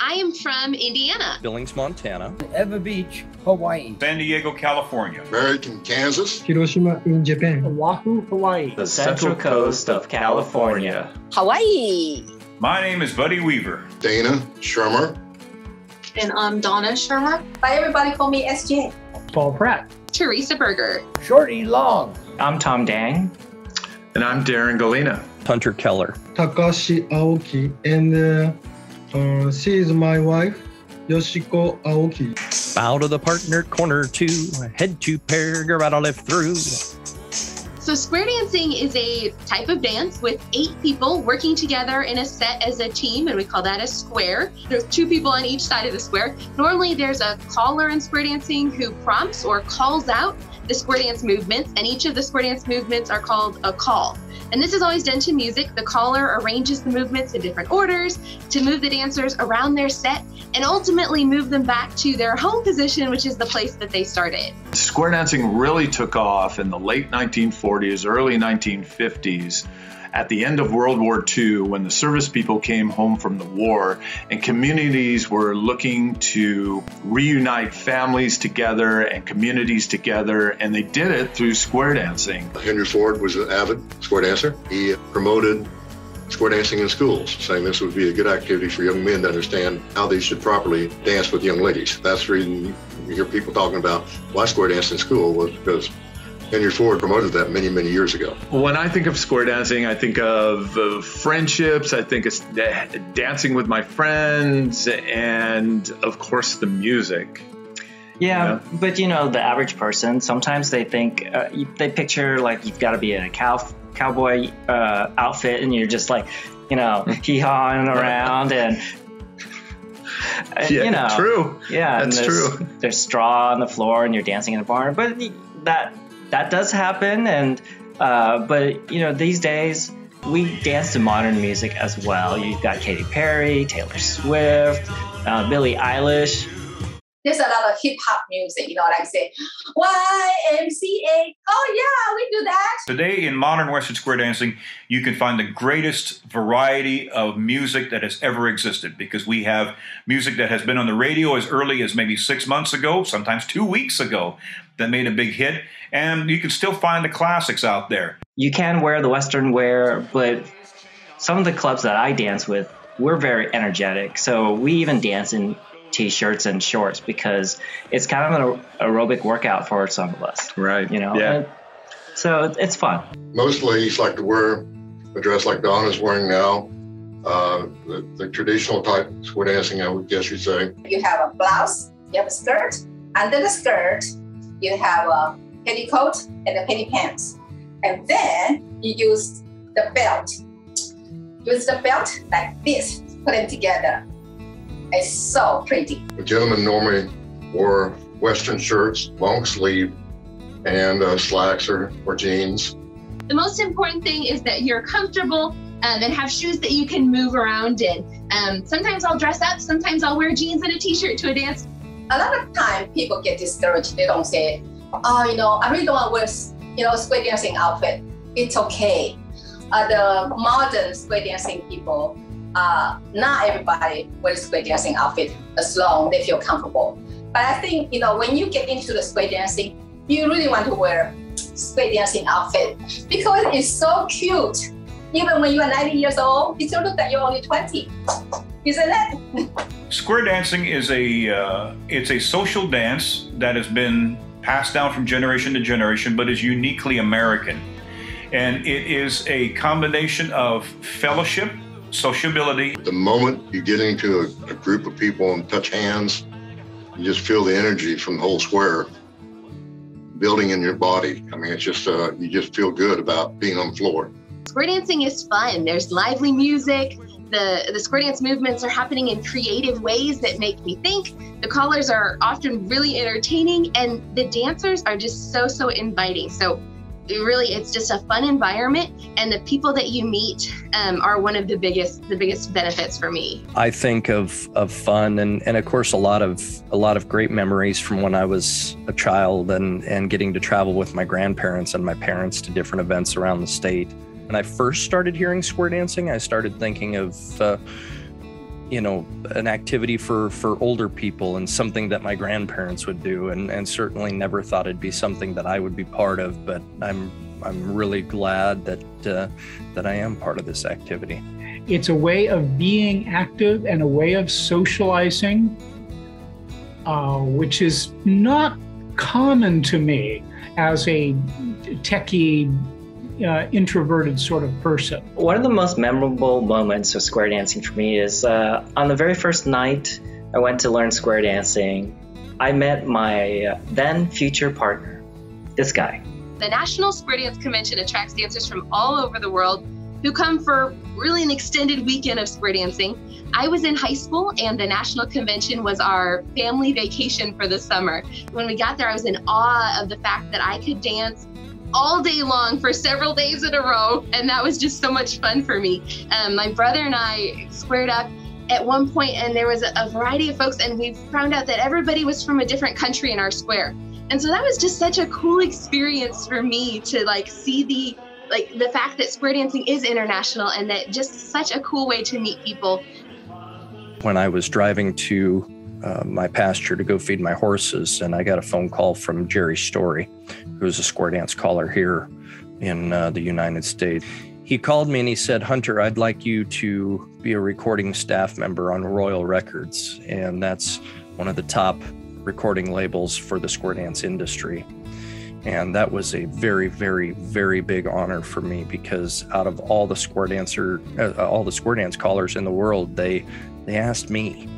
I am from Indiana. Billings, Montana. Ever Beach, Hawaii. San Diego, California. American, Kansas. Hiroshima in Japan. Oahu, Hawaii. The central coast of California. Hawaii. My name is Buddy Weaver. Dana Shermer. And I'm Donna Shermer. By everybody call me SJ. Paul Pratt. Teresa Berger. Shorty Long. I'm Tom Dang. And I'm Darren Galena. Hunter Keller. Takashi Aoki. And she is my wife, Yoshiko Aoki. Bow to the partner, corner two, head to pair, you're about to live through. So square dancing is a type of dance with 8 people working together in a set as a team, and we call that a square. There's 2 people on each side of the square. Normally there's a caller in square dancing who prompts or calls out the square dance movements, and each of the square dance movements are called a call. And this is always done to music. The caller arranges the movements in different orders to move the dancers around their set and ultimately move them back to their home position, which is the place that they started. Square dancing really took off in the late 1940s, early 1950s. At the end of World War II, when the service people came home from the war and communities were looking to reunite families together and communities together, and they did it through square dancing. Henry Ford was an avid square dancer. He promoted square dancing in schools, saying this would be a good activity for young men to understand how they should properly dance with young ladies. That's the reason you hear people talking about why square dance in school was because Henry Ford promoted that many, many years ago. When I think of square dancing, I think of friendships, I think of dancing with my friends, and of course the music. Yeah, but you know, the average person, sometimes they think, they picture like you've got to be in a cowboy outfit and you're just like, you know, hee-hawing around and yeah, you know. True. Yeah, that's true. There's straw on the floor and you're dancing in a barn, but that does happen, and but you know, these days we dance to modern music as well. You've got Katy Perry, Taylor Swift, Billie Eilish. There's a lot of hip hop music, you know, like say YMCA. Oh yeah, we do that. Today in modern Western square dancing, you can find the greatest variety of music that has ever existed, because we have music that has been on the radio as early as maybe 6 months ago, sometimes 2 weeks ago, that made a big hit. And you can still find the classics out there. You can wear the Western wear, but some of the clubs that I dance with, we're very energetic. So we even dance in T-shirts and shorts because it's kind of an aerobic workout for some of us. Right. You know? Yeah. And so it's fun. Most ladies like to wear a dress like Donna's wearing now. The traditional type square dancing, I would guess you'd say. You have a blouse, you have a skirt. Under the skirt, you have a petticoat and the penny pants. And then you use the belt. Use the belt like this, put them together. It's so pretty. The gentlemen normally wore Western shirts, long sleeve, and slacks or jeans. The most important thing is that you're comfortable and have shoes that you can move around in. Sometimes I'll dress up, sometimes I'll wear jeans and a t-shirt to a dance. A lot of time people get discouraged. They don't say, oh, you know, I really don't want to wear, you know, square dancing outfit. It's okay. The modern square dancing people, not everybody wears square dancing outfit as long as they feel comfortable. But I think, you know, when you get into the square dancing, you really want to wear square dancing outfit because it's so cute. Even when you are 90 years old, you still look like you're only 20. Isn't it? Square dancing is it's a social dance that has been passed down from generation to generation, but is uniquely American. And it is a combination of fellowship, sociability. The moment you get into a group of people and touch hands, you just feel the energy from the whole square building in your body. I mean, it's just, you just feel good about being on the floor. Square dancing is fun. There's lively music. The square dance movements are happening in creative ways that make me think. The callers are often really entertaining, and the dancers are just so inviting. So really, it's just a fun environment, and the people that you meet are one of the biggest benefits for me. I think of fun and of course a lot of great memories from when I was a child and getting to travel with my grandparents and my parents to different events around the state. When I first started hearing square dancing, I started thinking of you know, an activity for older people and something that my grandparents would do, and certainly never thought it'd be something that I would be part of, but I'm really glad that I am part of this activity. It's a way of being active and a way of socializing, which is not common to me as a techie, introverted sort of person. One of the most memorable moments of square dancing for me is on the very first night I went to learn square dancing, I met my then future partner, this guy. The National Square Dance Convention attracts dancers from all over the world who come for really an extended weekend of square dancing. I was in high school and the National Convention was our family vacation for the summer. When we got there, I was in awe of the fact that I could dance all day long for several days in a row, and that was just so much fun for me. My brother and I squared up at one point, and there was a variety of folks, and we found out that everybody was from a different country in our square. And so that was just such a cool experience for me to like see the fact that square dancing is international, and that just such a cool way to meet people. When I was driving to my pasture to go feed my horses, and I got a phone call from Jerry Story, who's a square dance caller here in the United States. He called me and he said, "Hunter, I'd like you to be a recording staff member on Royal Records." And that's one of the top recording labels for the square dance industry. And that was a very, very, very big honor for me, because out of all the square dance callers in the world, they asked me.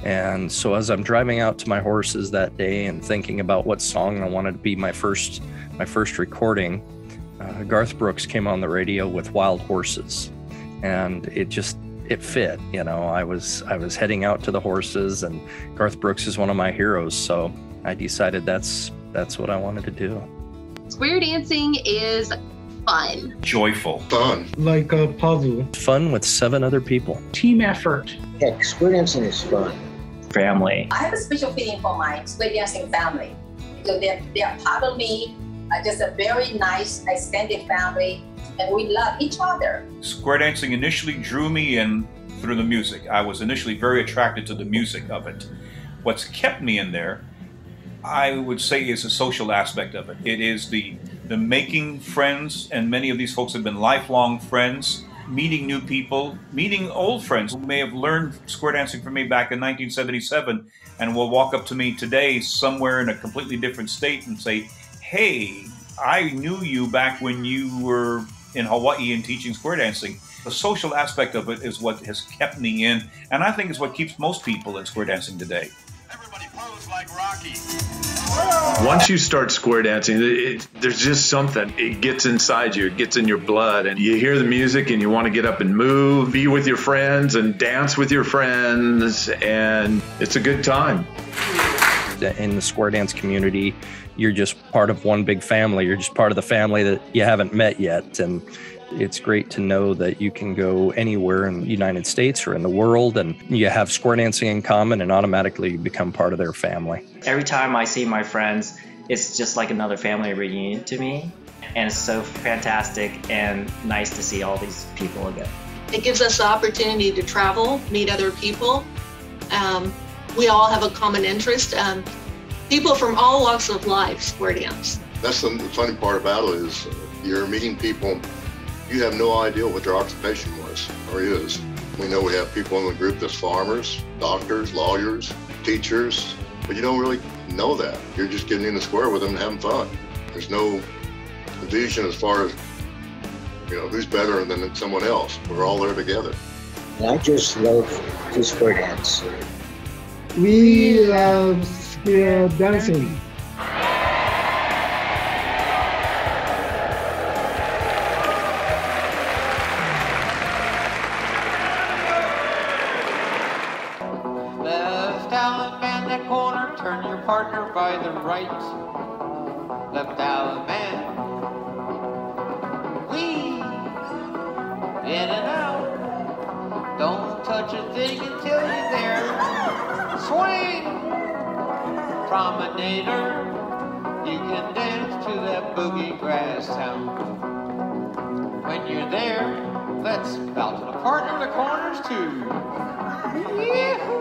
And so as I'm driving out to my horses that day and thinking about what song I wanted to be my first recording, Garth Brooks came on the radio with Wild Horses, and it fit. You know, I was heading out to the horses, and Garth Brooks is one of my heroes, so I decided that's what I wanted to do. Square dancing is fun. Joyful. Fun. Like a puzzle. Fun with 7 other people. Team effort. Heck, square dancing is fun. Family. I have a special feeling for my square dancing family, because they are part of me, just a very nice extended family, and we love each other. Square dancing initially drew me in through the music. I was initially very attracted to the music of it. What's kept me in there, I would say, is the social aspect of it. It is the making friends, and many of these folks have been lifelong friends, meeting new people, meeting old friends who may have learned square dancing from me back in 1977 and will walk up to me today somewhere in a completely different state and say, "Hey, I knew you back when you were in Hawaii and teaching square dancing." The social aspect of it is what has kept me in, and I think is what keeps most people in square dancing today. Everybody pose like Rocky. Once you start square dancing, there's just something. It gets inside you. It gets in your blood. And you hear the music and you want to get up and move, be with your friends and dance with your friends. And it's a good time. In the square dance community, you're just part of one big family. You're just part of the family that you haven't met yet. And it's great to know that you can go anywhere in the United States or in the world, and you have square dancing in common, and automatically you become part of their family. Every time I see my friends, it's just like another family reunion to me. And it's so fantastic and nice to see all these people again. It gives us the opportunity to travel, meet other people. We all have a common interest. People from all walks of life square dance. That's the funny part about it, is you're meeting people. You have no idea what their occupation was or is. We know we have people in the group that's farmers, doctors, lawyers, teachers, but you don't really know that. You're just getting in the square with them and having fun. There's no division as far as, who's better than someone else. We're all there together. And I just love to square dance. We love square dancing. Turn your partner by the right, left Allemande. Weave in and out. Don't touch a thing until you're there. Swing, promenader. You can dance to that boogie grass town. When you're there, let's bounce the partner in the corners too. Yahoo!